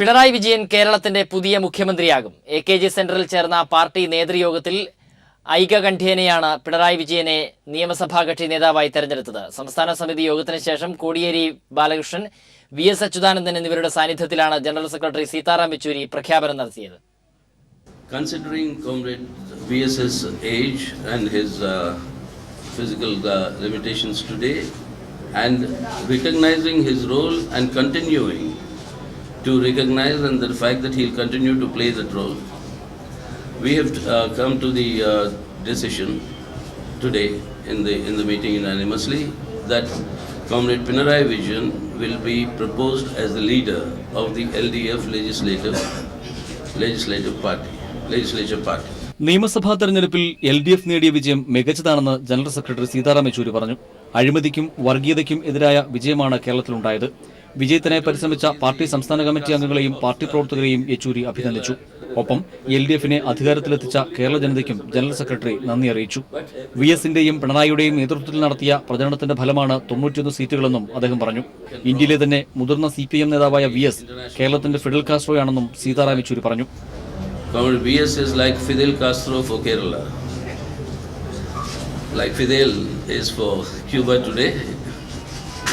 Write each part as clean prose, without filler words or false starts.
പിണറായി വിജയൻ കേരളത്തിന്റെ പുതിയ മുഖ്യമന്ത്രിയാകും. AKG സെന്ററിൽ ചേർന്ന പാർട്ടി നേതൃയോഗത്തിൽ ഐകകണ്ഠ്യേനയാണ് പിണറായി വിജയനെ നിയമസഭാ കക്ഷി നേതാവായി തെരഞ്ഞെടുത്തത്. സംസ്ഥാന സമിതി യോഗത്തിന് ശേഷം കോടിയേരി ബാലകൃഷ്ണൻ, VS അച്യുതാനന്ദൻ എന്നിവരുടെ സാന്നിധ്യത്തിലാണ് ജനറൽ സെക്രട്ടറി സീതാറാം യെച്ചൂരി പ്രഖ്യാപനം നടത്തിയത്. Considering Comrade VS's age and his physical limitations today, and recognizing his role and continuing to recognize and the fact that he'll continue to play that role, we have come to the decision today in the meeting unanimously that Comrade Pinarayi Vijayan will be proposed as the leader of the LDF legislature party. നിയമസഭാ തെരഞ്ഞെടുപ്പിൽ LDF നേടിയ വിജയം മികച്ചതാണെന്ന് general secretary Sitaram Yechury പറഞ്ഞു. അഴിമതിക്കും വർഗീയതയ്ക്കും എതിരായ വിജയമാണ് കേരളത്തിലുണ്ടായത്. വിജയത്തിനായി പരിശ്രമിച്ച party സംസ്ഥാന committee അംഗങ്ങളെയും പാർട്ടി പ്രവർത്തകരെയും യെച്ചൂരി അഭിനന്ദിച്ചു. ഒപ്പം LDFനെ അധികാരത്തിലെത്തിച്ച കേരള ജനതയ്ക്കും ജനറൽ സെക്രട്ടറി നന്ദി അറിയിച്ചു. VSന്റെയും പിണറായിയുടെയും നേതൃത്വത്തിൽ നടത്തിയ പ്രചരണത്തിന്റെ ഫലമാണ് 91 സീറ്റുകളെന്നും അദ്ദേഹം പറഞ്ഞു. ഇന്ത്യയിലെ തന്നെ മുതിർന്ന CPM നേതാവായ VS കേരളത്തിന്റെ ഫിഡൽ കാസ്ട്രോയാണെന്നും സീതാറാം യെച്ചൂരി പറഞ്ഞു. Comrade VS is like Fidel Castro for Kerala, like Fidel is for Cuba today,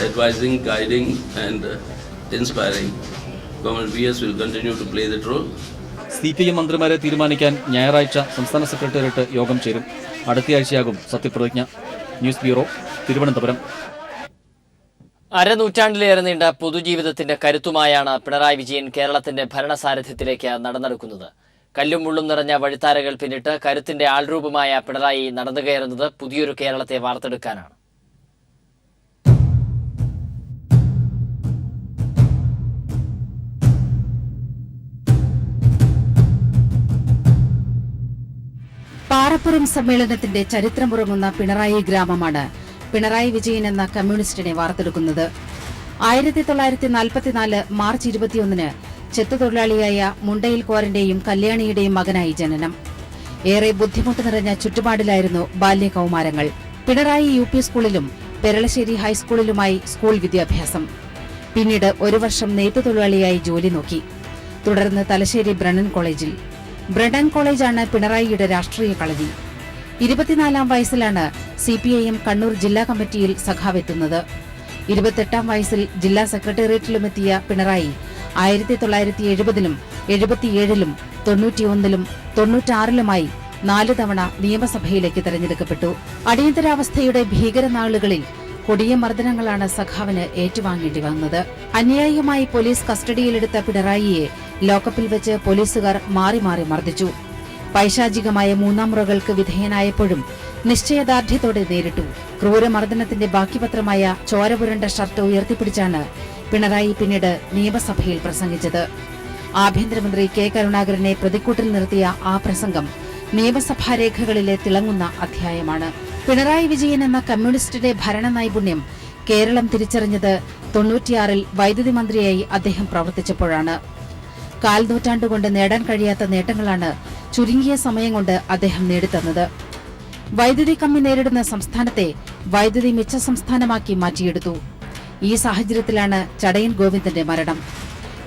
advising, guiding and inspiring. Comrade VS will continue to play that role. CPM മന്ത്രിമാരെ തീരുമാനിക്കാൻ ഞായറാഴ്ച സംസ്ഥാന സെക്രട്ടേറിയറ്റ് യോഗം ചേരും. അടുത്തയാഴ്ചയാകും സത്യപ്രതിജ്ഞ. News bureau, Thiruvananthapuram. അരനൂറ്റാണ്ടിലേറെ നീണ്ട പൊതുജീവിതത്തിന്റെ കരുത്തുമായാണ് പിണറായി വിജയൻ കേരളത്തിന്റെ ഭരണസാരഥ്യത്തിലേക്ക് നടന്നെടുക്കുന്നത്. കല്ലും മുള്ളും നിറഞ്ഞ വഴിത്താരകൾ പിന്നിട്ട് കരുത്തിന്റെ ആൾരൂപമായ പിണറായി നടന്നു കയറുന്നത് പുതിയൊരു കേരളത്തെ വാർത്തെടുക്കാനാണ്. പാറപ്പുറം സമ്മേളനത്തിന്റെ ചരിത്രമുറങ്ങുന്ന പിണറായി ഗ്രാമമാണ് പിണറായി വിജയൻ എന്ന കമ്മ്യൂണിസ്റ്റിനെ വാർത്തെടുക്കുന്നത്. 1944 മാർച്ച് 21 ചെത്തുതൊഴിലാളിയായ മുണ്ടയിൽ കോരന്റെയും കല്യാണിയുടെയും മകനായി ജനനം. ഏറെ ബുദ്ധിമുട്ട് നിറഞ്ഞ ചുറ്റുപാടിലായിരുന്നു ബാല്യകൌമാരങ്ങൾ. പിണറായി UP സ്കൂളിലും പെരളശ്ശേരി ഹൈസ്കൂളിലുമായി സ്കൂൾ വിദ്യാഭ്യാസം. പിന്നീട് 1 വർഷം നെയ്ത്തുതൊഴിലാളിയായി ജോലി നോക്കി. തുടർന്ന് തലശ്ശേരി ബ്രണ്ണൻ കോളേജിൽ. ബ്രണ്ണൻ കോളേജാണ് പിണറായിയുടെ രാഷ്ട്രീയ കളരി. 24-ാം വയസ്സിലാണ് CPIM കണ്ണൂർ ജില്ലാ കമ്മിറ്റിയിൽ സഖാവെത്തുന്നത്. 28-ാം വയസ്സിൽ ജില്ലാ സെക്രട്ടേറിയറ്റിലുമെത്തിയ പിണറായി 1970-ലും 77-ലും 91-ലും 96-ലുമായി 4 തവണ നിയമസഭയിലേക്ക് തെരഞ്ഞെടുക്കപ്പെട്ടു. അടിയന്തരാവസ്ഥയുടെ ഭീകരനാളുകളിൽ കൊടിയ മർദ്ദനങ്ങളാണ് സഖാവിന് ഏറ്റുവാങ്ങേണ്ടി വന്നത്. അന്യായമായി പോലീസ് കസ്റ്റഡിയിലെടുത്ത പിണറായിയെ ലോക്കപ്പിൽ വെച്ച് പോലീസുകാർ മാറി മാറി മർദ്ദിച്ചു. പൈശാചികമായ 3-ാം മുറകൾക്ക് വിധേയനായപ്പോഴും നിശ്ചയദാർഢ്യത്തോടെ നേരിട്ടു. ക്രൂരമർദ്ദനത്തിന്റെ ബാക്കിപത്രമായ ചോരപുരണ്ട ഷർട്ട് ഉയർത്തിപ്പിടിച്ചാണ് പിണറായി പിന്നീട് നിയമസഭയിൽ പ്രസംഗിച്ചത്. ആഭ്യന്തരമന്ത്രി K. കരുണാകരനെ പ്രതിക്കൂട്ടിൽ നിർത്തിയ ആ പ്രസംഗം നിയമസഭാരേഖകളിലെ തിളങ്ങുന്ന അധ്യായമാണ്. പിണറായി വിജയൻ എന്ന കമ്മ്യൂണിസ്റ്റിന്റെ ഭരണ നൈപുണ്യം കേരളം തിരിച്ചറിഞ്ഞത് 96-ൽ വൈദ്യുതി മന്ത്രിയായി അദ്ദേഹം പ്രവർത്തിച്ചപ്പോഴാണ്. കാൽനൂറ്റാണ്ടുകൊണ്ട് നേടാൻ കഴിയാത്ത നേട്ടങ്ങളാണ് ചുരുങ്ങിയ സമയം കൊണ്ട് അദ്ദേഹം നേടിത്തന്നത്. വൈദ്യുതി കമ്മി നേരിടുന്ന സംസ്ഥാനത്തെ വൈദ്യുതി മിച്ച സംസ്ഥാനമാക്കി മാറ്റിയെടുത്തു. ഈ സാഹചര്യത്തിലാണ് ചടയൻ ഗോവിന്ദന്റെ മരണം.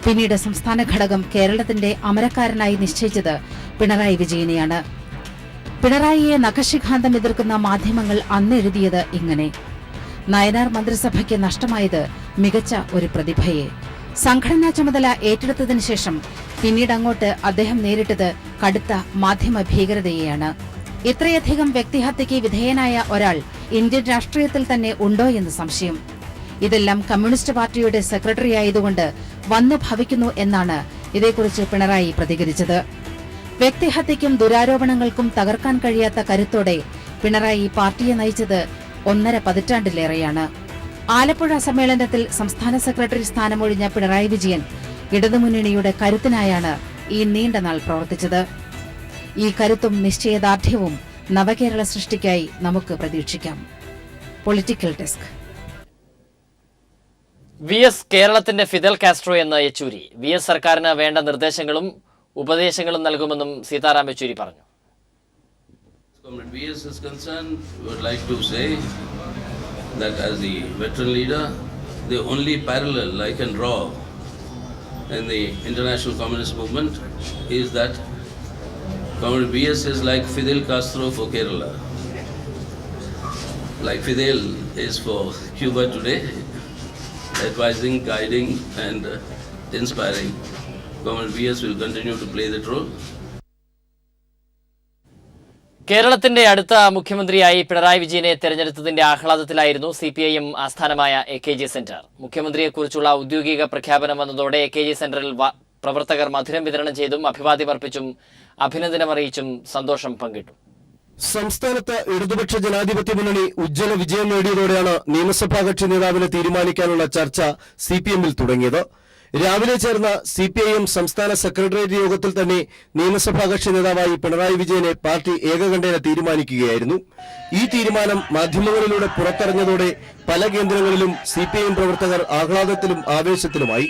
പിന്നീട് സംസ്ഥാന ഘടകം കേരളത്തിന്റെ അമരക്കാരനായി നിശ്ചയിച്ചത് പിണറായി വിജയനെയാണ്. പിണറായിയെ നഖശിഖാന്തം എതിർക്കുന്ന മാധ്യമങ്ങൾ അന്ന് എഴുതിയത് ഇങ്ങനെ: നയനാർ മന്ത്രിസഭയ്ക്ക് നഷ്ടമായത് മികച്ച ഒരു പ്രതിഭയെ. സംഘടനാ ചുമതല ഏറ്റെടുത്തതിനു ശേഷം പിന്നീടങ്ങോട്ട് അദ്ദേഹം നേരിട്ടത് കടുത്ത മാധ്യമ ഭീകരതയെയാണ്. ഇത്രയധികം വ്യക്തിഹത്യയ്ക്ക് വിധേയനായ ഒരാൾ ഇന്ത്യൻ രാഷ്ട്രീയത്തിൽ തന്നെ ഉണ്ടോ എന്ന് സംശയം. ഇതെല്ലാം കമ്മ്യൂണിസ്റ്റ് പാർട്ടിയുടെ സെക്രട്ടറിയായതുകൊണ്ട് വന്നു ഭവിക്കുന്നു എന്നാണ് ഇതേക്കുറിച്ച് പിണറായി പ്രതികരിച്ചത്. വ്യക്തിഹത്യയ്ക്കും ദുരാരോപണങ്ങൾക്കും തകർക്കാൻ കഴിയാത്ത കരുത്തോടെ പിണറായി പാർട്ടിയെ നയിച്ചത് 1.5 പതിറ്റാണ്ടിലേറെയാണ്. ആലപ്പുഴ സമ്മേളനത്തിൽ സംസ്ഥാന സെക്രട്ടറി സ്ഥാനമൊഴിഞ്ഞ പിണറായി വിജയൻ ഇടതുമുന്നണിയുടെ കരുത്തിനായാണ് ഈ നീണ്ട നാൾ പ്രവർത്തിച്ചത്. ഈ കരുത്തും നിശ്ചയദാർഢ്യവും നവകേരള സൃഷ്ടിക്കായി നമുക്ക് പ്രതീക്ഷിക്കാം. Political desk. VS കേരളത്തിന്റെ ഫിദൽ കാസ്ട്രോ എന്ന യെച്ചൂരി. VS സർക്കാരിന് വേണ്ട നിർദ്ദേശങ്ങളും ഉപദേശങ്ങളും നൽകുമെന്നും സീതാറാം യെച്ചൂരി പറഞ്ഞു. Comrade VS is concerned, we would like to say that as the veteran leader, the only parallel I can draw in the international communist movement is that Comrade VS is like Fidel Castro for Kerala. Like Fidel is for Cuba today, advising, guiding and inspiring. Comrade VS will continue to play that role. കേരളത്തിന്റെ അടുത്ത മുഖ്യമന്ത്രിയായി പിണറായി വിജയനെ തെരഞ്ഞെടുത്തതിന്റെ ആഹ്ലാദത്തിലായിരുന്നു CPIM ആസ്ഥാനമായ AKG centre. മുഖ്യമന്ത്രിയെക്കുറിച്ചുള്ള ഔദ്യോഗിക പ്രഖ്യാപനം വന്നതോടെ AKG സെന്ററിൽ പ്രവർത്തകർ മധുരം വിതരണം ചെയ്തും അഭിവാദ്യമർപ്പിച്ചും അഭിനന്ദനമറിയിച്ചും സന്തോഷം പങ്കിട്ടു. സംസ്ഥാനത്ത് ഇടതുപക്ഷ ജനാധിപത്യ മുന്നണി ഉജ്ജ്വല വിജയം നേടിയതോടെയാണ് നിയമസഭാ കക്ഷി നേതാവിനെ തീരുമാനിക്കാനുള്ള ചർച്ച CPM-ൽ തുടങ്ങിയത്. രാവിലെ ചേർന്ന CPIM സംസ്ഥാന സെക്രട്ടേറിയറ്റ് യോഗത്തിൽ തന്നെ നിയമസഭാ കക്ഷി നേതാവായി പിണറായി വിജയനെ പാർട്ടി ഏകകണ്ഠേന തീരുമാനിക്കുകയായിരുന്നു. ഈ തീരുമാനം മാധ്യമങ്ങളിലൂടെ പുറത്തറിഞ്ഞതോടെ പല കേന്ദ്രങ്ങളിലും CPIM പ്രവർത്തകർ ആഹ്ലാദത്തിലും ആവേശത്തിലുമായി.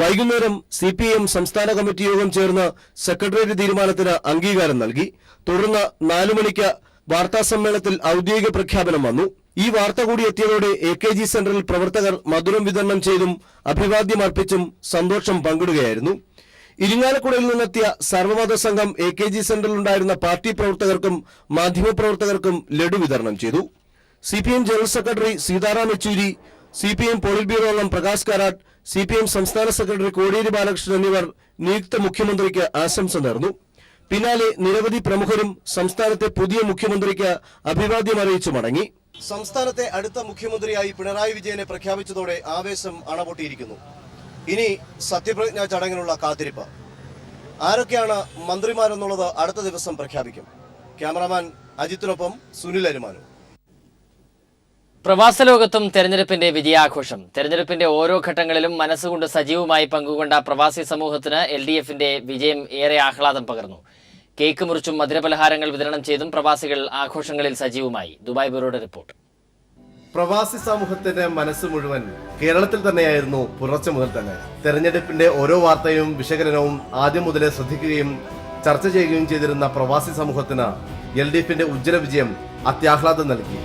വൈകുന്നേരം CPIM സംസ്ഥാന കമ്മിറ്റി യോഗം ചേർന്ന് സെക്രട്ടേറിയറ്റ് തീരുമാനത്തിന് അംഗീകാരം നൽകി. തുടർന്ന് 4 മണിക്ക് വാർത്താസമ്മേളനത്തിൽ ഔദ്യോഗിക പ്രഖ്യാപനം വന്നു. ഈ വാർത്ത കൂടി എത്തിയതോടെ AKG സെന്ററിൽ പ്രവർത്തകർ മധുരം വിതരണം ചെയ്തും അഭിവാദ്യമർപ്പിച്ചും സന്തോഷം പങ്കിടുകയായിരുന്നു. ഇരിങ്ങാലക്കുടയിൽ നിന്നെത്തിയ സർവമത സംഘം AKG സെന്ററിലുണ്ടായിരുന്ന പാർട്ടി പ്രവർത്തകർക്കും മാധ്യമപ്രവർത്തകർക്കും ലഡു വിതരണം ചെയ്തു. CPM general secretary Sitaram Yechury, CPM polit bureau അംഗം പ്രകാശ് കാരാട്ട്, CPM സംസ്ഥാന സെക്രട്ടറി കോടിയേരി ബാലകൃഷ്ണൻ എന്നിവർ നിയുക്ത മുഖ്യമന്ത്രിക്ക് ആശംസ നേർന്നു. പിന്നാലെ നിരവധി പ്രമുഖരും സംസ്ഥാനത്തെ പുതിയ മുഖ്യമന്ത്രിക്ക് അഭിവാദ്യം അറിയിച്ചു മടങ്ങി. സംസ്ഥാനത്തെ അടുത്ത മുഖ്യമന്ത്രിയായി പിണറായി വിജയനെ പ്രഖ്യാപിച്ചതോടെ ആവേശം അണപൊട്ടിയിരിക്കുന്നു. ഇനി സത്യപ്രതിജ്ഞാ ചടങ്ങിനുള്ള കാത്തിരിപ്പ്. ആരൊക്കെയാണ് മന്ത്രിമാരെന്നുള്ളത് അടുത്ത ദിവസം പ്രഖ്യാപിക്കും. ക്യാമറാമാൻ അജിത്തിനൊപ്പം സുനിൽ അരുമാനു. പ്രവാസ ലോകത്തും തെരഞ്ഞെടുപ്പിന്റെ വിജയാഘോഷം. തെരഞ്ഞെടുപ്പിന്റെ ഓരോ ഘട്ടങ്ങളിലും മനസ്സുകൊണ്ട് സജീവമായി പങ്കുകൊണ്ട പ്രവാസി സമൂഹത്തിന് LDF-ന്റെ വിജയം ഏറെ ആഹ്ലാദം പകർന്നു. കേക്ക് മുറിച്ചും മധുരപലഹാരങ്ങൾ വിതരണം ചെയ്തും പ്രവാസികൾ ആഘോഷങ്ങളിൽ സജീവമായി. ദുബായ് ബ്യൂറോയുടെ റിപ്പോർട്ട്. പ്രവാസി സമൂഹത്തിന്റെ മനസ്സ് മുഴുവൻ കേരളത്തിൽ തന്നെയായിരുന്നു പുലർച്ചെ മുതൽ തന്നെ. തെരഞ്ഞെടുപ്പിന്റെ ഓരോ വാർത്തയും വിശകലനവും ആദ്യം മുതലേ ശ്രദ്ധിക്കുകയും ചർച്ച ചെയ്യുകയും ചെയ്തിരുന്ന പ്രവാസി സമൂഹത്തിന് LDF-ന്റെ ഉജ്ജ്വല വിജയം അത്യാഹ്ലാദം നൽകി.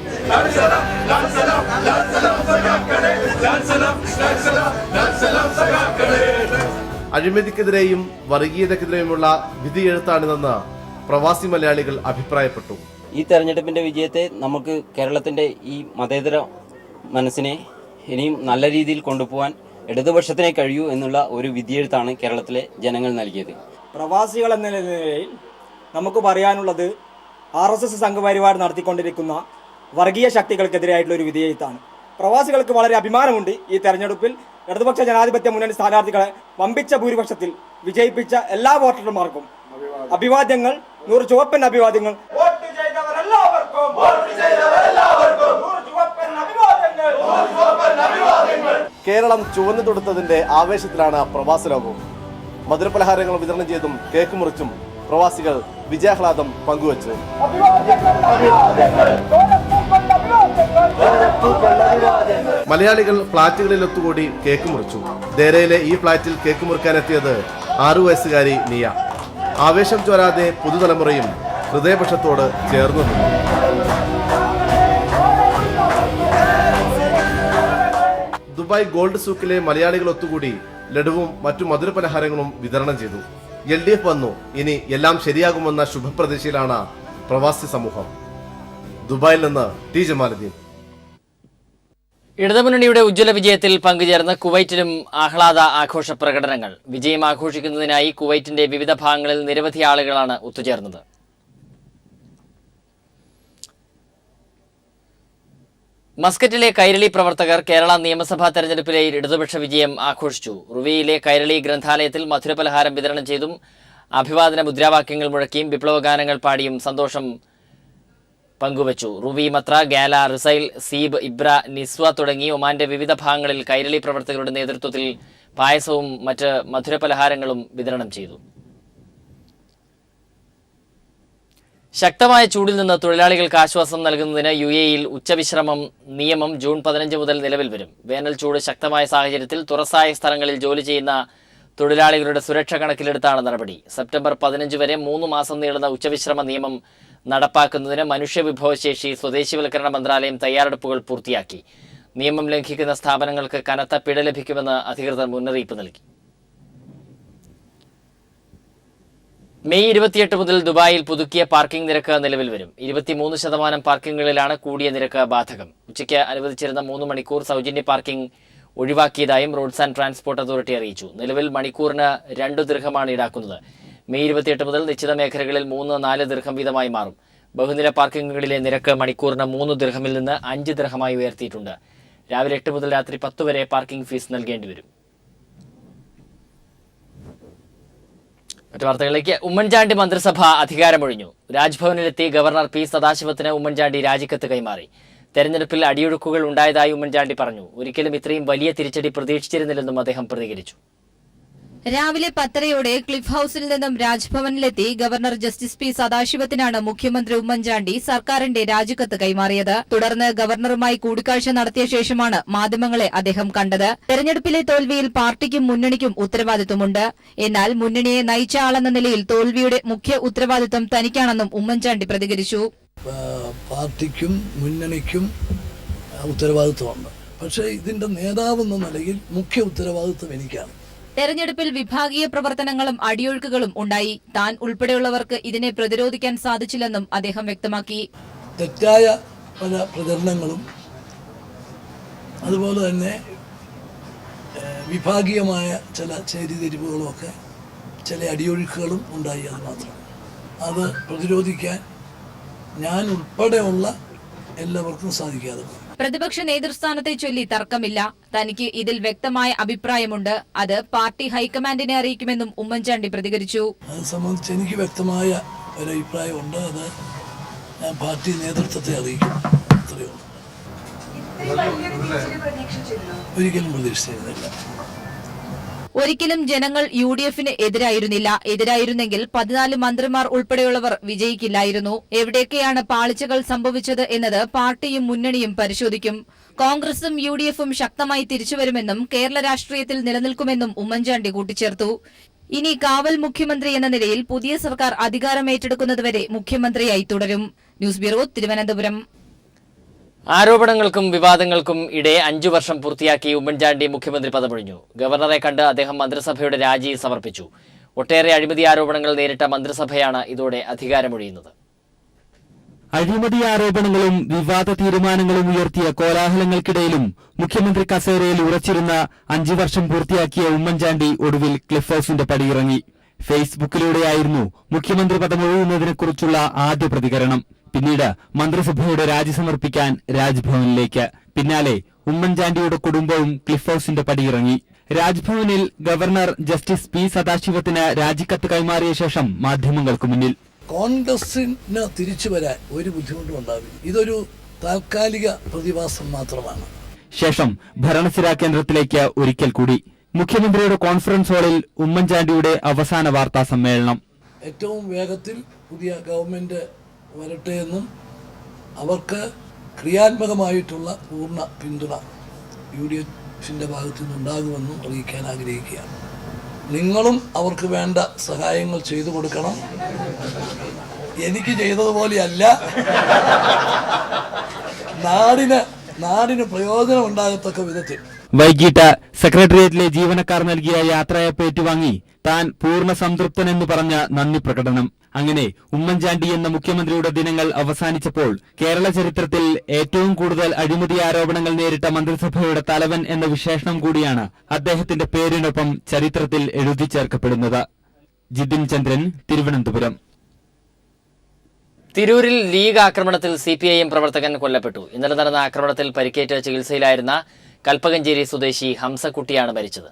അഴിമതിക്കെതിരെയും വർഗീയതക്കെതിരെയുമുള്ള വിധിയെഴുത്താണിതെന്ന് പ്രവാസി മലയാളികൾ അഭിപ്രായപ്പെട്ടു. ഈ തെരഞ്ഞെടുപ്പിന്റെ വിജയത്തെ നമുക്ക് കേരളത്തിന്റെ ഈ മതേതര മനസ്സിനെ ഇനിയും നല്ല രീതിയിൽ കൊണ്ടുപോകാൻ ഇടതുപക്ഷത്തിനെ കഴിയൂ എന്നുള്ള ഒരു വിധിയെഴുത്താണ് കേരളത്തിലെ ജനങ്ങൾ നൽകിയത്. പ്രവാസികൾ എന്ന നിലയിൽ നമുക്ക് പറയാനുള്ളത് RSS സംഘപരിവാർ നടത്തിക്കൊണ്ടിരിക്കുന്ന വർഗീയ ശക്തികൾക്കെതിരായിട്ടുള്ള ഒരു വിധിയെഴുത്താണ്. പ്രവാസികൾക്ക് വളരെ അഭിമാനമുണ്ട്. ഈ തെരഞ്ഞെടുപ്പിൽ ഇടതുപക്ഷ ജനാധിപത്യ മുന്നണി സ്ഥാനാർത്ഥികളെ വമ്പിച്ച ഭൂരിപക്ഷത്തിൽ വിജയിപ്പിച്ച എല്ലാ വോട്ടർമാർക്കും അഭിവാദ്യങ്ങൾ, 100 ചുവപ്പൻ അഭിവാദ്യങ്ങൾ. കേരളം ചുവന്നു തൊടുത്തതിന്റെ ആവേശത്തിലാണ് പ്രവാസ ലോകവും. മധുരപലഹാരങ്ങൾ വിതരണം ചെയ്തും കേക്ക് മുറിച്ചും പ്രവാസികൾ വിജയാഹ്ലാദം പങ്കുവച്ചു. മലയാളികൾ ഫ്ളാറ്റുകളിൽ ഒത്തുകൂടി കേക്ക് മുറിച്ചു. ദേരയിലെ ഈ ഫ്ളാറ്റിൽ കേക്ക് മുറിക്കാനെത്തിയത് 6 വയസ്സുകാരി നിയ. ആവേശം ചോരാതെ പുതുതലമുറയും ഹൃദയപക്ഷത്തോട് ചേർന്നു നിന്നു. ദുബായ് ഗോൾഡ് സൂക്കിലെ മലയാളികൾ ഒത്തുകൂടി ലഡുവും മറ്റു മധുരപലഹാരങ്ങളും വിതരണം ചെയ്തു. LDF വന്നു, ഇനി എല്ലാം ശരിയാകുമെന്ന ശുഭപ്രതീക്ഷയിലാണ് പ്രവാസി സമൂഹം. ദുബായിൽ നിന്ന് T ജമാലുദ്ദീൻ. ഇടതുമുന്നണിയുടെ ഉജ്ജ്വല വിജയത്തിൽ പങ്കുചേർന്ന് കുവൈറ്റിലും ആഹ്ലാദ ആഘോഷ പ്രകടനങ്ങൾ. വിജയം ആഘോഷിക്കുന്നതിനായി കുവൈറ്റിന്റെ വിവിധ ഭാഗങ്ങളിൽ നിരവധി ആളുകളാണ് ഒത്തുചേർന്നത്. മസ്കറ്റിലെ കൈരളി പ്രവർത്തകർ കേരള നിയമസഭാ തെരഞ്ഞെടുപ്പിലെ ഇടതുപക്ഷ വിജയം ആഘോഷിച്ചു. റുവിയിലെ കൈരളി ഗ്രന്ഥാലയത്തിൽ മധുരപലഹാരം വിതരണം ചെയ്തും അഭിവാദന മുദ്രാവാക്യങ്ങൾ മുഴക്കിയും വിപ്ലവഗാനങ്ങൾ പാടിയും സന്തോഷം പങ്കുവച്ചു. റുവി, മത്ര, ഗാല, റിസൈൽ, സീബ്, ഇബ്ര, നിസ്വ തുടങ്ങി ഒമാന്റെ വിവിധ ഭാഗങ്ങളിൽ കൈരളി പ്രവർത്തകരുടെ നേതൃത്വത്തിൽ പായസവും മറ്റ് മധുരപലഹാരങ്ങളും വിതരണം ചെയ്തു. ശക്തമായ ചൂടിൽ നിന്ന് തൊഴിലാളികൾക്ക് ആശ്വാസം നൽകുന്നതിന് UAE-യിൽ ഉച്ചവിശ്രമം നിയമം ജൂൺ 15 മുതൽ നിലവിൽ വരും. വേനൽ ചൂട് ശക്തമായ സാഹചര്യത്തിൽ തുറസായ സ്ഥലങ്ങളിൽ ജോലി ചെയ്യുന്ന തൊഴിലാളികളുടെ സുരക്ഷ കണക്കിലെടുത്താണ് നടപടി. സെപ്റ്റംബർ 15 വരെ 3 മാസം നീളുന്ന ഉച്ചവിശ്രമ നിയമം നടപ്പാക്കുന്നതിന് മനുഷ്യവിഭവശേഷി സ്വദേശിവൽക്കരണ മന്ത്രാലയം തയ്യാറെടുപ്പുകൾ പൂർത്തിയാക്കി. നിയമം ലംഘിക്കുന്ന സ്ഥാപനങ്ങൾക്ക് കനത്ത പിഴ ലഭിക്കുമെന്ന് അധികൃതർ മുന്നറിയിപ്പ് നൽകി. മെയ് 28 മുതൽ ദുബായിൽ പുതുക്കിയ പാർക്കിംഗ് നിരക്ക് നിലവിൽ വരും. 23% പാർക്കിങ്ങുകളിലാണ് കൂടിയ നിരക്ക് ബാധകം. ഉച്ചയ്ക്ക് അനുവദിച്ചിരുന്ന 3 മണിക്കൂർ സൗജന്യ പാർക്കിംഗ് ഒഴിവാക്കിയതായും റോഡ്സ് ആൻഡ് ട്രാൻസ്പോർട്ട് അതോറിറ്റി അറിയിച്ചു. നിലവിൽ മണിക്കൂറിന് 2 ദിർഹമാണ് ഈടാക്കുന്നത്. മെയ് 28 മുതൽ നിശ്ചിത മേഖലകളിൽ 3-4 ദിർഹം വീതമായി മാറും. ബഹുനില പാർക്കിങ്ങുകളിലെ നിരക്ക് മണിക്കൂറിന് 3 ദിർഹമിൽ നിന്ന് 5 ദിർഹമായി ഉയർത്തിയിട്ടുണ്ട്. രാവിലെ 8 മുതൽ രാത്രി 10 വരെ പാർക്കിംഗ് ഫീസ് നൽകേണ്ടി വരും. മറ്റു വാർത്തകളിലേക്ക്. ഉമ്മൻചാണ്ടി മന്ത്രിസഭ അധികാരമൊഴിഞ്ഞു. രാജ്ഭവനിലെത്തി ഗവർണർ പി സദാശിവത്തിന് ഉമ്മൻചാണ്ടി രാജിക്കത്ത് കൈമാറി. തെരഞ്ഞെടുപ്പിൽ അടിയൊഴുക്കുകൾ ഉണ്ടായതായി ഉമ്മൻചാണ്ടി പറഞ്ഞു. ഒരിക്കലും ഇത്രയും വലിയ തിരിച്ചടി പ്രതീക്ഷിച്ചിരുന്നില്ലെന്നും അദ്ദേഹം പ്രതികരിച്ചു. രാവിലെ 10:30 ക്ലിഫ് ഹൌസിൽ നിന്നും രാജ്ഭവനിലെത്തി ഗവർണർ ജസ്റ്റിസ് പി സദാശിവത്തിനാണ് മുഖ്യമന്ത്രി ഉമ്മൻചാണ്ടി സർക്കാരിന്റെ രാജിക്കത്ത് കൈമാറിയത്. തുടർന്ന് ഗവർണറുമായി കൂടിക്കാഴ്ച നടത്തിയ ശേഷമാണ് മാധ്യമങ്ങളെ അദ്ദേഹം കണ്ടത്. തെരഞ്ഞെടുപ്പിലെ തോൽവിയിൽ പാർട്ടിക്കും മുന്നണിക്കും ഉത്തരവാദിത്വമുണ്ട്. എന്നാൽ മുന്നണിയെ നയിച്ച ആളെന്ന നിലയിൽ തോൽവിയുടെ മുഖ്യ ഉത്തരവാദിത്വം തനിക്കാണെന്നും ഉമ്മൻചാണ്ടി പ്രതികരിച്ചു. പാർട്ടിക്കും മുന്നണിക്കും ഉത്തരവാദിത്വമുണ്ട്. പക്ഷേ ഇതിന്റെ നേതാവെന്ന നിലയിൽ മുഖ്യ ഉത്തരവാദിത്വം എനിക്കാണ്. തെരഞ്ഞെടുപ്പിൽ വിഭാഗീയ പ്രവർത്തനങ്ങളും അടിയൊഴുക്കുകളും ഉണ്ടായി. താൻ ഉൾപ്പെടെയുള്ളവർക്ക് ഇതിനെ പ്രതിരോധിക്കാൻ സാധിച്ചില്ലെന്നും അദ്ദേഹം വ്യക്തമാക്കി. തെറ്റായ പല പ്രചരണങ്ങളും അതുപോലെ തന്നെ വിഭാഗീയമായ ചില ചേരിതിരിവുകളും ഒക്കെ ചില അടിയൊഴുക്കുകളും ഉണ്ടായി. അത് മാത്രം അത് പ്രതിരോധിക്കാൻ ഞാൻ ഉൾപ്പെടെയുള്ള എല്ലാവർക്കും സാധിക്കാതെ പോയി. പ്രതിപക്ഷ നേതൃസ്ഥാനത്തെ ചൊല്ലി തർക്കമില്ല. തനിക്ക് ഇതിൽ വ്യക്തമായ അഭിപ്രായമുണ്ട്. അത് പാർട്ടി ഹൈക്കമാൻഡിനെ അറിയിക്കുമെന്നും ഉമ്മൻചാണ്ടി പ്രതികരിച്ചു. അത് സംബന്ധിച്ച് എനിക്ക് വ്യക്തമായ ഒരു അഭിപ്രായമുണ്ട്. അത് ഞാൻ പാർട്ടി നേതൃത്വത്തെ അറിയിക്കും. അത്രയേ ഉള്ളൂ. ഒരിക്കലും പ്രതീക്ഷിച്ചിരുന്നില്ല. ഒരിക്കലും ജനങ്ങൾ UDFന് എതിരായിരുന്നില്ല. എതിരായിരുന്നെങ്കിൽ 14 മന്ത്രിമാർ ഉൾപ്പെടെയുള്ളവർ വിജയിക്കില്ലായിരുന്നു. എവിടെയൊക്കെയാണ് പാളിച്ചകൾ സംഭവിച്ചത് എന്നത് പാർട്ടിയും മുന്നണിയും പരിശോധിക്കും. കോൺഗ്രസും UDFും ശക്തമായി തിരിച്ചുവരുമെന്നും കേരള രാഷ്ട്രീയത്തിൽ നിലനിൽക്കുമെന്നും ഉമ്മൻചാണ്ടി കൂട്ടിച്ചേർത്തു. ഇനി കാവൽ മുഖ്യമന്ത്രി എന്ന നിലയിൽ പുതിയ സർക്കാർ അധികാരമേറ്റെടുക്കുന്നതുവരെ മുഖ്യമന്ത്രിയായി തുടരും. News bureau, Thiruvananthapuram. ആരോപണങ്ങൾക്കും വിവാദങ്ങൾക്കും ഇടെ 5 വർഷം പൂർത്തിയാക്കി ഉമ്മൻചാണ്ടി മുഖ്യമന്ത്രി പദമൊഴിഞ്ഞു. ഗവർണറെ കണ്ട് അദ്ദേഹം മന്ത്രിസഭയുടെ രാജി സമർപ്പിച്ചു. ഒട്ടേറെ അഴിമതി ആരോപണങ്ങൾ നേരിട്ട മന്ത്രിസഭയാണ് ഇതോടെ അധികാരമൊഴിയുന്നത്. അഴിമതി ആരോപണങ്ങളും വിവാദ തീരുമാനങ്ങളും ഉയർത്തിയ കോലാഹലങ്ങൾക്കിടയിലും മുഖ്യമന്ത്രി കസേരയിൽ ഉറച്ചിരുന്ന 5 വർഷം പൂർത്തിയാക്കിയ ഉമ്മൻചാണ്ടി ഒടുവിൽ ക്ലിഫ് ഹൌസിന്റെ പടിയിറങ്ങി. ഫേസ്ബുക്കിലൂടെയായിരുന്നു മുഖ്യമന്ത്രി പദമൊഴിയുന്നതിനെക്കുറിച്ചുള്ള ആദ്യ പ്രതികരണം. പിന്നീട് മന്ത്രിസഭയുടെ രാജി സമർപ്പിക്കാൻ രാജ്ഭവനിലേക്ക്. പിന്നാലെ ഉമ്മൻചാണ്ടിയുടെ കുടുംബവും ക്ലിഫ് ഹൌസിന്റെ പടിയിറങ്ങി. രാജ്ഭവനിൽ ഗവർണർ ജസ്റ്റിസ് പി സദാശിവത്തിന് രാജിക്കത്ത് കൈമാറിയ ശേഷം മാധ്യമങ്ങൾക്ക് മുന്നിൽ. കോൺഗ്രസിന് തിരിച്ചു വരാൻ ഒരു ബുദ്ധിമുട്ടും ഉണ്ടാവില്ല. ഇതൊരു താൽക്കാലിക പ്രതിഭാസം മാത്രമാണ്. ശേഷം ഭരണസിരാ കേന്ദ്രത്തിലേക്ക് ഒരിക്കൽ കൂടി. മുഖ്യമന്ത്രിയുടെ കോൺഫറൻസ് ഹാളിൽ ഉമ്മൻചാണ്ടിയുടെ അവസാന വാർത്താ സമ്മേളനം. ഏറ്റവും വേഗത്തിൽ പുതിയ ഗവൺമെന്റ് വരട്ടെ എന്നും അവർക്ക് ക്രിയാത്മകമായിട്ടുള്ള പൂർണ്ണ പിന്തുണ UDFിന്റെ ഭാഗത്തു നിന്നുണ്ടാകുമെന്നും അറിയിക്കാൻ ആഗ്രഹിക്കുകയാണ്. നിങ്ങളും അവർക്ക് വേണ്ട സഹായങ്ങൾ ചെയ്തു കൊടുക്കണം. എനിക്ക് ചെയ്തതുപോലെയല്ല, നാടിന് പ്രയോജനം ഉണ്ടാകത്തക്ക വിധത്തിൽ. വൈകിട്ട് സെക്രട്ടേറിയറ്റിലെ ജീവനക്കാർ നൽകിയ യാത്രയപ്പ് ഏറ്റുവാങ്ങി താൻ പൂർണ്ണ സംതൃപ്തനെന്ന് പറഞ്ഞ നന്ദി പ്രകടനം. അങ്ങനെ ഉമ്മൻചാണ്ടി എന്ന മുഖ്യമന്ത്രിയുടെ ദിനങ്ങൾ അവസാനിച്ചപ്പോൾ കേരള ചരിത്രത്തിൽ ഏറ്റവും കൂടുതൽ അഴിമതി ആരോപണങ്ങൾ നേരിട്ട മന്ത്രിസഭയുടെ തലവൻ എന്ന വിശേഷണം കൂടിയാണ് അദ്ദേഹത്തിന്റെ പേരിനൊപ്പം ചരിത്രത്തിൽ എഴുതി ചേർക്കപ്പെടുന്നത്. ജിതിൻ ചന്ദ്രൻ, തിരുവനന്തപുരം. തിരൂരിൽ ലീഗ് ആക്രമണത്തിൽ CPIM പ്രവർത്തകൻ കൊല്ലപ്പെട്ടു. ഇന്നലെ നടന്ന ആക്രമണത്തിൽ പരിക്കേറ്റ് ചികിത്സയിലായിരുന്ന കൽപ്പകഞ്ചേരി സ്വദേശി ഹംസക്കുട്ടിയാണ് മരിച്ചത്.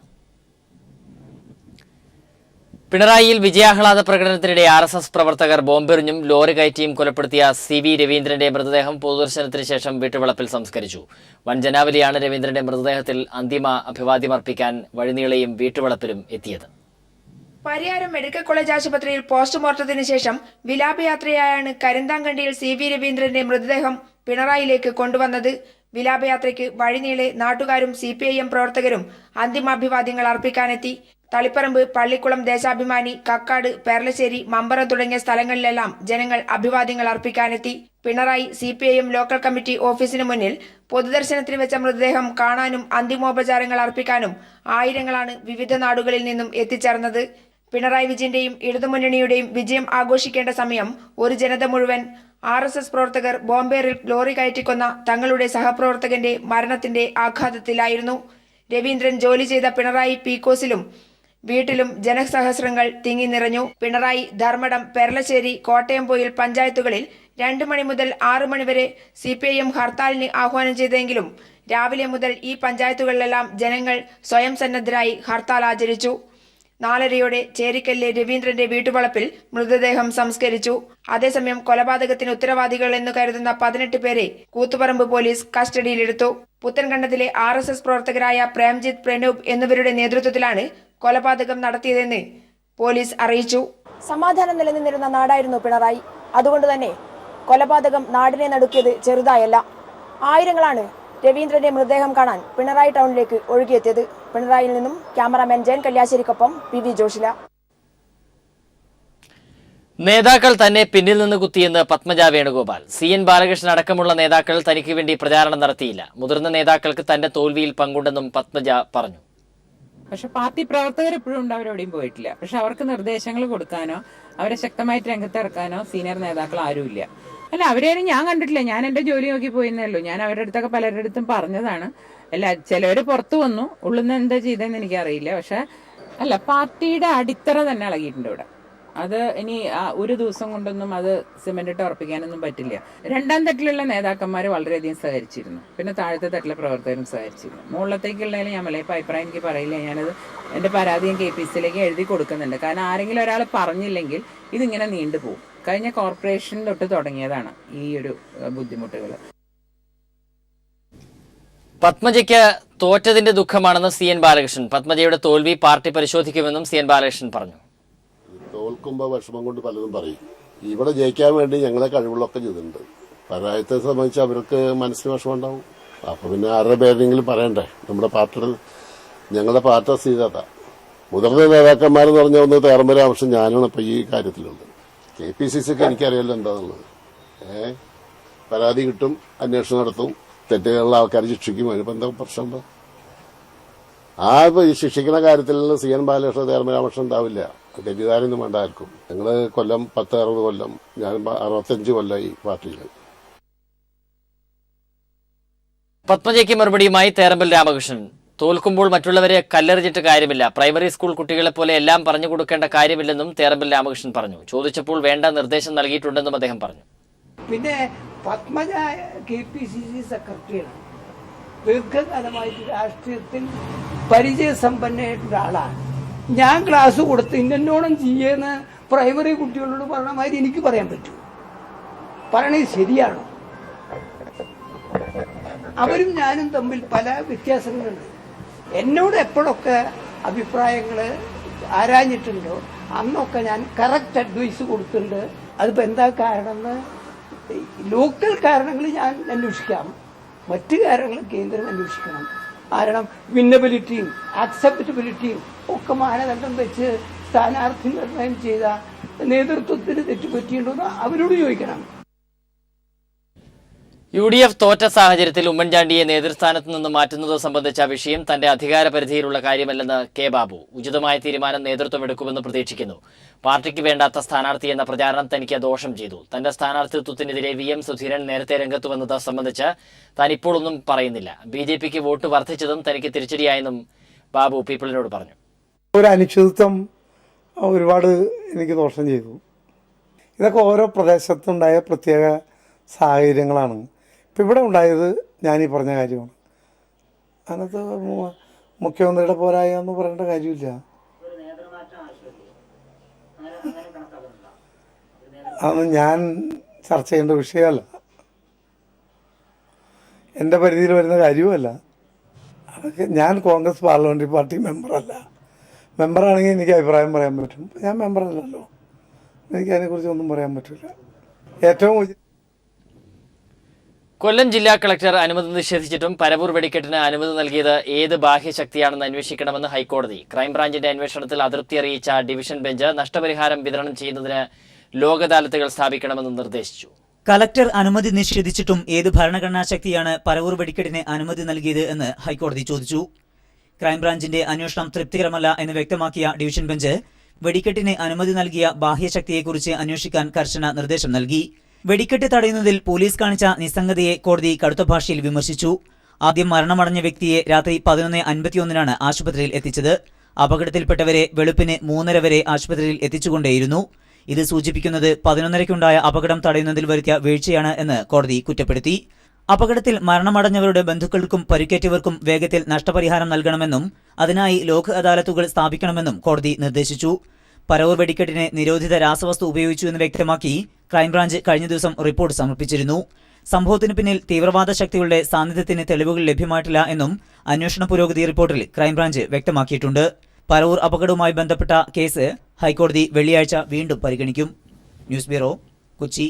പിണറായിയിൽ വിജയാഹ്ലാദ പ്രകടനത്തിനിടെ RSS പ്രവർത്തകർ ബോംബെറിഞ്ഞും ലോറി കയറ്റിയും കൊലപ്പെടുത്തിയ CV രവീന്ദ്രന്റെ മൃതദേഹം പൊതുദർശനത്തിന് ശേഷം വീട്ടുവളപ്പിൽ സംസ്കരിച്ചു. വൻ ജനാവലിയാണ് രവീന്ദ്രന്റെ മൃതദേഹത്തിൽ അന്തിമ അഭിവാദ്യമർപ്പിക്കാൻ വഴിനീളയും വീട്ടുവളപ്പിലും എത്തിയത്. പരിയാരം മെഡിക്കൽ കോളേജ് ആശുപത്രിയിൽ പോസ്റ്റ്മോർട്ടത്തിന് ശേഷം വിലാപയാത്രയായാണ് കരിന്താങ്കണ്ടിയിൽ CV രവീന്ദ്രന്റെ മൃതദേഹം പിണറായിലേക്ക് കൊണ്ടുവന്നത്. വിലാപയാത്രയ്ക്ക് വഴിനീളെ നാട്ടുകാരും CPIM പ്രവർത്തകരും അന്തിമാഭിവാദ്യങ്ങൾ അർപ്പിക്കാനെത്തി. തളിപ്പറമ്പ്, പള്ളിക്കുളം, ദേശാഭിമാനി, കക്കാട്, പെർലശ്ശേരി, മമ്പറം തുടങ്ങിയ സ്ഥലങ്ങളിലെല്ലാം ജനങ്ങൾ അഭിവാദ്യങ്ങൾ അർപ്പിക്കാനെത്തി. പിണറായി CPIM ലോക്കൽ കമ്മിറ്റി ഓഫീസിന് മുന്നിൽ പൊതുദർശനത്തിന് വെച്ച മൃതദേഹം കാണാനും അന്തിമോപചാരങ്ങൾ അർപ്പിക്കാനും ആയിരങ്ങളാണ് വിവിധ നാടുകളിൽ നിന്നും എത്തിച്ചേർന്നത്. പിണറായി വിജയന്റെയും ഇടതുമുന്നണിയുടെയും വിജയം ആഘോഷിക്കേണ്ട സമയം ഒരു ജനത മുഴുവൻ RSS പ്രവർത്തകർ ബോംബേറിൽ ലോറി കയറ്റിക്കൊന്ന തങ്ങളുടെ സഹപ്രവർത്തകന്റെ മരണത്തിന്റെ ആഘാതത്തിലായിരുന്നു. രവീന്ദ്രൻ ജോലി ചെയ്ത പിണറായി പീക്കോസിലും വീട്ടിലും ജനസഹസ്രങ്ങൾ തിങ്ങി നിറഞ്ഞു. പിണറായി, ധർമ്മടം, പെരളശ്ശേരി, കോട്ടയംപൊയിൽ പഞ്ചായത്തുകളിൽ 2 മണി മുതൽ 6 മണി വരെ CPIM ഹർത്താലിന് ആഹ്വാനം ചെയ്തെങ്കിലും രാവിലെ മുതൽ ഈ പഞ്ചായത്തുകളിലെല്ലാം ജനങ്ങൾ സ്വയം സന്നദ്ധരായി ഹർത്താൽ ആചരിച്ചു. 4:30 ചേരിക്കല്ല് രവീന്ദ്രന്റെ വീട്ടുവളപ്പിൽ മൃതദേഹം സംസ്കരിച്ചു. അതേസമയം കൊലപാതകത്തിന് ഉത്തരവാദികൾ എന്ന് കരുതുന്ന 18 പേരെ കൂത്തുപറമ്പ് പോലീസ് കസ്റ്റഡിയിലെടുത്തു. പുത്തൻകണ്ടത്തിലെ RSS പ്രവർത്തകരായ പ്രേംജിത്ത്, പ്രണൂപ് എന്നിവരുടെ നേതൃത്വത്തിലാണ് കൊലപാതകം നടത്തിയതെന്ന് പോലീസ് അറിയിച്ചു. സമാധാനം നിലനിന്നിരുന്ന നാടായിരുന്നു പിണറായി. അതുകൊണ്ട് തന്നെ കൊലപാതകം നാടിനെ നടുക്കിയത് ചെറുതായല്ല. ആയിരങ്ങളാണ് രവീന്ദ്രന്റെ മൃതദേഹം കാണാൻ പിണറായി ടൗണിലേക്ക് ഒഴുകിയെത്തിയത്. പിണറായിയിൽ നിന്നും ക്യാമറാമാൻ ജയൻ കല്യാശ്ശേരിക്കൊപ്പം PV ജോഷില. നേതാക്കൾ തന്നെ പിന്നിൽ നിന്ന് കുത്തിയെന്ന് പത്മജ വേണുഗോപാൽ. CN ബാലകൃഷ്ണൻ അടക്കമുള്ള നേതാക്കൾ തനിക്ക് വേണ്ടി പ്രചാരണം നടത്തിയില്ല. മുതിർന്ന നേതാക്കൾക്ക് തന്റെ തോൽവിയിൽ പങ്കുണ്ടെന്നും പത്മജ പറഞ്ഞു. പക്ഷെ പാർട്ടി പ്രവർത്തകർ എപ്പോഴും ഉണ്ട്, അവരെവിടെയും പോയിട്ടില്ല. പക്ഷെ അവർക്ക് നിർദ്ദേശങ്ങൾ കൊടുക്കാനോ അവരെ ശക്തമായിട്ട് രംഗത്തിറക്കാനോ സീനിയർ നേതാക്കൾ ആരുമില്ല. അല്ല, അവരെയും ഞാൻ കണ്ടിട്ടില്ല. ഞാൻ എന്റെ ജോലി നോക്കി പോയിന്നല്ലോ. ഞാൻ അവരുടെ അടുത്തൊക്കെ പലരുടെ അടുത്തും പറഞ്ഞതാണ്. അല്ല, ചിലവര് പുറത്തു വന്നു, ഉള്ളുന്ന എന്താ ചെയ്തെന്ന് എനിക്കറിയില്ല. പക്ഷെ അല്ല, പാർട്ടിയുടെ അടിത്തറ തന്നെ ഇളകിയിട്ടുണ്ട് ഇവിടെ. അത് ഇനി ഒരു ദിവസം കൊണ്ടൊന്നും അത് സിമെന്റ് ഇട്ട് ഉറപ്പിക്കാനൊന്നും പറ്റില്ല. 2ാം തട്ടിലുള്ള നേതാക്കന്മാർ വളരെയധികം സഹകരിച്ചിരുന്നു. പിന്നെ താഴത്തെ തട്ടിലെ പ്രവർത്തകരും സഹകരിച്ചിരുന്നു. മുകളിലത്തേക്കുള്ളതിൽ ഞാൻ ഇപ്പം അഭിപ്രായം എനിക്ക് പറയില്ല. ഞാനത് എൻ്റെ പരാതി ഞാൻ KPCയിലേക്ക് എഴുതി കൊടുക്കുന്നുണ്ട്. കാരണം ആരെങ്കിലും ഒരാൾ പറഞ്ഞില്ലെങ്കിൽ ഇതിങ്ങനെ നീണ്ടുപോകും. കഴിഞ്ഞ കോർപ്പറേഷൻ തൊട്ട് തുടങ്ങിയതാണ് ഈ ഒരു ബുദ്ധിമുട്ടുകൾ. പത്മജയ്ക്ക് തോറ്റതിന്റെ ദുഃഖമാണെന്ന് CN ബാലകൃഷ്ണൻ. പത്മജയുടെ തോൽവി പാർട്ടി പരിശോധിക്കുമെന്നും CN ബാലകൃഷ്ണൻ പറഞ്ഞു. തോൽക്കുമ്പോൾ വിഷമം കൊണ്ട് പലതും പറയും. ഇവിടെ ജയിക്കാൻ വേണ്ടി ഞങ്ങളെ കഴിവുകളൊക്കെ ചെയ്തിട്ടുണ്ട്. പരാജയത്തെ സംബന്ധിച്ച് അവർക്ക് മനസ്സിന് വിഷമം ഉണ്ടാവും. അപ്പൊ പിന്നെ ആരുടെ പേരെങ്കിലും പറയണ്ടേ. ഞങ്ങളുടെ പാർട്ടി സ്ഥിരത മുതിർന്ന നേതാക്കന്മാരെന്ന് പറഞ്ഞ ഒന്ന് തേർമരാമകൃഷ്ണൻ ഞാനാണ് ഇപ്പൊ ഈ കാര്യത്തിലുള്ളത്. KPCCക്ക് എനിക്കറിയാലോ എന്താന്നുള്ളത്. പരാതി കിട്ടും, അന്വേഷണം നടത്തും, തെറ്റുകളുള്ള ആൾക്കാർ ശിക്ഷിക്കും. അതിനിപ്പോ എന്താ പ്രശ്നം? ശിക്ഷിക്കുന്ന കാര്യത്തിൽ CN ബാലകൃഷ്ണൻ, തേർമരാമകൃഷ്ണൻ ഉണ്ടാവില്ല. തെറ്റിദ്ധാരൊന്നും വേണ്ട ആർക്കും. ഞങ്ങള് കൊല്ലം 10-60 കൊല്ലം, ഞാൻ 65 കൊല്ലമായി പാർട്ടിയിൽ. പത്മജയ്ക്ക് മറുപടിയുമായി തേറമ്പൽ രാമകൃഷ്ണൻ. തോൽക്കുമ്പോൾ മറ്റുള്ളവരെ കല്ലെറിഞ്ഞിട്ട് കാര്യമില്ല. പ്രൈമറി സ്കൂൾ കുട്ടികളെ പോലെ എല്ലാം പറഞ്ഞു കൊടുക്കേണ്ട കാര്യമില്ലെന്നും തേറമ്പൽ രാമകൃഷ്ണൻ പറഞ്ഞു. ചോദിച്ചപ്പോൾ വേണ്ട നിർദ്ദേശം നൽകിയിട്ടുണ്ടെന്നും അദ്ദേഹം പറഞ്ഞു. പിന്നെ പത്മജ KPCC സെക്രട്ടറിയാണ്. ദീർഘകാലമായിട്ട് രാഷ്ട്രീയത്തിൽ പരിചയസമ്പന്നയായിട്ടുള്ള ആളാണ്. ഞാൻ ക്ലാസ് കൊടുത്ത് ഇന്നോണം ചെയ്യുന്ന പ്രൈമറി കുട്ടികളോട് പറഞ്ഞ മാതിരി എനിക്ക് പറയാൻ പറ്റൂ? പറയണത് ശരിയാണോ? അവരും ഞാനും തമ്മിൽ പല വ്യത്യാസങ്ങളുണ്ട്. എന്നോട് എപ്പോഴൊക്കെ അഭിപ്രായങ്ങൾ ആരാഞ്ഞിട്ടുണ്ടോ അന്നൊക്കെ ഞാൻ കറക്റ്റ് അഡ്വൈസ് കൊടുത്തിട്ടുണ്ട്. അതിപ്പോൾ എന്താ കാരണമെന്ന് ലോക്കൽ കാരണങ്ങൾ ഞാൻ അന്വേഷിക്കാം, മറ്റു കാര്യങ്ങൾ കേന്ദ്രം അന്വേഷിക്കണം. കാരണം വിന്നബിലിറ്റിയും ആക്സെപ്റ്റബിലിറ്റിയും ഒക്കെ മാനദണ്ഡം വെച്ച് സ്ഥാനാർത്ഥി നിർണയം ചെയ്ത നേതൃത്വത്തിന് തെറ്റുപറ്റിയിട്ടുണ്ടോ അവരോട് ചോദിക്കണം. UDF തോറ്റ സാഹചര്യത്തിൽ ഉമ്മൻചാണ്ടിയെ നേതൃസ്ഥാനത്ത് നിന്ന് മാറ്റുന്നത് സംബന്ധിച്ച വിഷയം തന്റെ അധികാര പരിധിയിലുള്ള കാര്യമല്ലെന്ന് K. ബാബു. ഉചിതമായ തീരുമാനം നേതൃത്വം എടുക്കുമെന്ന് പ്രതീക്ഷിക്കുന്നു. പാർട്ടിക്ക് വേണ്ടാത്ത സ്ഥാനാർത്ഥി എന്ന പ്രചാരണം തനിക്ക് ദോഷം ചെയ്തു. തന്റെ സ്ഥാനാർത്ഥിത്വത്തിനെതിരെ VM സുധീരൻ നേരത്തെ രംഗത്ത് വന്നത് സംബന്ധിച്ച് താൻ ഇപ്പോൾ ഒന്നും പറയുന്നില്ല. BJPക്ക് വോട്ട് വർദ്ധിച്ചതും തനിക്ക് തിരിച്ചടിയായെന്നും ബാബു പീപ്പിളിനോട് പറഞ്ഞു. ഒരു അനിശ്ചിതത്വം ഒരുപാട് എനിക്ക് ദോഷം ചെയ്തു. ഇതൊക്കെ ഓരോ പ്രദേശത്തുണ്ടായ പ്രത്യേക സാഹചര്യങ്ങളാണ്. ഇപ്പം ഇവിടെ ഉണ്ടായത് ഞാനീ പറഞ്ഞ കാര്യമാണ്. അതിനകത്ത് മുഖ്യമന്ത്രിയുടെ പോരായ എന്ന് പറയേണ്ട കാര്യമില്ല. അതൊന്നും ഞാൻ ചർച്ച ചെയ്യേണ്ട വിഷയമല്ല, എൻ്റെ പരിധിയിൽ വരുന്ന കാര്യവുമല്ല. അതൊക്കെ ഞാൻ കോൺഗ്രസ് പാർലമെൻ്ററി പാർട്ടി മെമ്പറല്ല. മെമ്പറാണെങ്കിൽ എനിക്ക് അഭിപ്രായം പറയാൻ പറ്റും. ഞാൻ മെമ്പറല്ലല്ലോ, എനിക്ക് അതിനെക്കുറിച്ച് ഒന്നും പറയാൻ പറ്റില്ല. ഏറ്റവും കൊല്ലം ജില്ലാ കളക്ടർ അനുമതി നിഷേധിച്ചിട്ടും പരവൂർ വെടിക്കെട്ടിന് അനുമതി നൽകിയത് ഏത് ബാഹ്യശക്തിയാണെന്ന് അന്വേഷിക്കണമെന്ന് ഹൈക്കോടതി. ക്രൈംബ്രാഞ്ചിന്റെ അന്വേഷണത്തിൽ അതൃപ്തി അറിയിച്ച ഡിവിഷൻ ബെഞ്ച് നഷ്ടപരിഹാരം വിതരണം ചെയ്യുന്നതിന് ലോക് അദാലത്തുകൾ സ്ഥാപിക്കണമെന്ന് നിർദ്ദേശിച്ചു. കളക്ടർ അനുമതി നിഷേധിച്ചിട്ടും ഏത് ഭരണഘടനാ ശക്തിയാണ് പരവൂർ വെടിക്കെട്ടിന് അനുമതി നൽകിയത് എന്ന് ഹൈക്കോടതി ചോദിച്ചു. ക്രൈംബ്രാഞ്ചിന്റെ അന്വേഷണം തൃപ്തികരമല്ല എന്ന് വ്യക്തമാക്കിയ ഡിവിഷൻ ബെഞ്ച് വെടിക്കെട്ടിന് അനുമതി നൽകിയ ബാഹ്യശക്തിയെക്കുറിച്ച് അന്വേഷിക്കാൻ കർശന നിർദ്ദേശം നൽകി. വെടിക്കെട്ട് തടയുന്നതിൽ പോലീസ് കാണിച്ച നിസ്സംഗതയെ കോടതി കടുത്ത ഭാഷയിൽ വിമർശിച്ചു. ആദ്യം മരണമടഞ്ഞ വ്യക്തിയെ രാത്രി 11:51 ആശുപത്രിയിൽ എത്തിച്ചത്. അപകടത്തിൽപ്പെട്ടവരെ വെളുപ്പിന് 3:30 വരെ ആശുപത്രിയിൽ എത്തിച്ചുകൊണ്ടേയിരുന്നു. ഇത് സൂചിപ്പിക്കുന്നത് 11:00-ക്കുണ്ടായ അപകടം തടയുന്നതിൽ വരുത്തിയ വീഴ്ചയാണ് എന്ന് കോടതി കുറ്റപ്പെടുത്തി. അപകടത്തിൽ മരണമടഞ്ഞവരുടെ ബന്ധുക്കൾക്കും പരിക്കേറ്റവർക്കും വേഗത്തിൽ നഷ്ടപരിഹാരം നൽകണമെന്നും അതിനായി ലോക് അദാലത്തുകൾ സ്ഥാപിക്കണമെന്നും കോടതി നിർദ്ദേശിച്ചു. പരവൂർ വെടിക്കെട്ടിന് നിരോധിത രാസവസ്തു ഉപയോഗിച്ചുവെന്ന് വ്യക്തമാക്കി ക്രൈംബ്രാഞ്ച് കഴിഞ്ഞ ദിവസം റിപ്പോർട്ട് സമർപ്പിച്ചിരുന്നു. സംഭവത്തിന് പിന്നിൽ തീവ്രവാദ ശക്തികളുടെ സാന്നിധ്യത്തിന് തെളിവുകൾ ലഭ്യമായിട്ടില്ല എന്നും അന്വേഷണ പുരോഗതി റിപ്പോർട്ടിൽ ക്രൈംബ്രാഞ്ച് വ്യക്തമാക്കിയിട്ടുണ്ട്. പരവൂർ അപകടവുമായി ബന്ധപ്പെട്ട കേസ് ഹൈക്കോടതി വെള്ളിയാഴ്ച വീണ്ടും പരിഗണിക്കും. News bureau, Kochi.